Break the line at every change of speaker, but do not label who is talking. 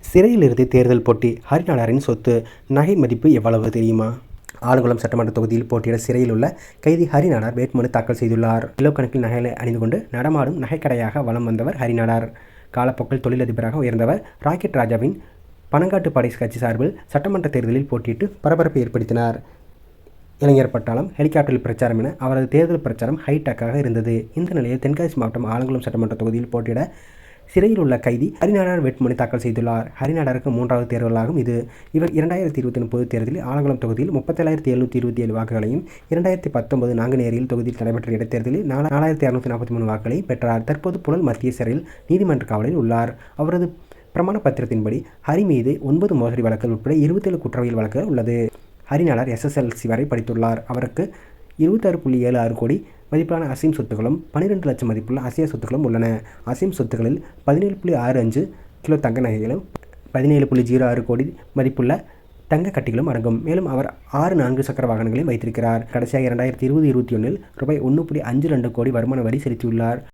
சிறையிலிருந்து தேர்தல் போட்டி ஹரிநாடாரின் சொத்து நகை மதிப்பு எவ்வளவு தெரியுமா? ஆலங்குளம் சட்டமன்ற தொகுதியில் போட்டியிட சிறையில் உள்ள கைதி ஹரிநாடார் வேட்புமனு தாக்கல் செய்துள்ளார். கிலோ கணக்கில் நகைகளை அணிந்து கொண்டு நடமாடும் நகைக்கடையாக வலம் வந்தவர் ஹரிநாடார். காலப்போக்கில் தொழிலதிபராக உயர்ந்தவர் ராக்கெட் ராஜாவின் பனங்காட்டு படை கட்சி சார்பில் சட்டமன்ற தேர்தலில் போட்டியிட்டு பரபரப்பை ஏற்படுத்தினார். இளைஞர் பட்டாளம், ஹெலிகாப்டரில் பிரச்சாரம் என அவரது தேர்தல் பிரச்சாரம் ஹைடெக்காக இருந்தது. இந்த நிலையில் தென்காசி மாவட்டம் ஆலங்குளம் சட்டமன்ற தொகுதியில் போட்டியிட சிறையில் உள்ள கைதி ஹரிநாடார் வேட்புமனு தாக்கல் செய்துள்ளார். ஹரிநாடாருக்கு 3வது தேர்தலாகும் இது. இவர் 2020 பொதுத் தேர்தலில் ஆலங்குளம் தொகுதியில் 37,727 வாக்குகளையும், 2019 நாங்குநேரியில் தொகுதியில் நடைபெற்ற இடைத்தேர்தலில் 4,243 வாக்குகளையும் பெற்றார். தற்போது புழல் மத்திய சிறையில் நீதிமன்ற காவலில் உள்ளார். அவரது பிரமாண பத்திரத்தின்படி ஹரி மீது 9 மோசடி வழக்குகள் உட்பட 27 குற்றவியல் வழக்குகள் உள்ளது. ஹரிநாடார் SSLC வரை படித்துள்ளார். அவருக்கு 26.76 கோடி மதிப்பிலான அசீம் சொத்துக்களும் 12 லட்சம் மதிப்புள்ள அசையா சொத்துக்களும் உள்ளன. அசீம் சொத்துக்களில் 17.65 கிலோ தங்க நகைகளும் 17.06 கோடி மதிப்புள்ள தங்க கட்டிகளும் அடங்கும். மேலும் அவர் 6 4 சக்கர வாகனங்களையும் வைத்திருக்கிறார். கடைசியாக 2020-21 ரூபாய் 1.52 கோடி வருமான வரி செலுத்தியுள்ளார்.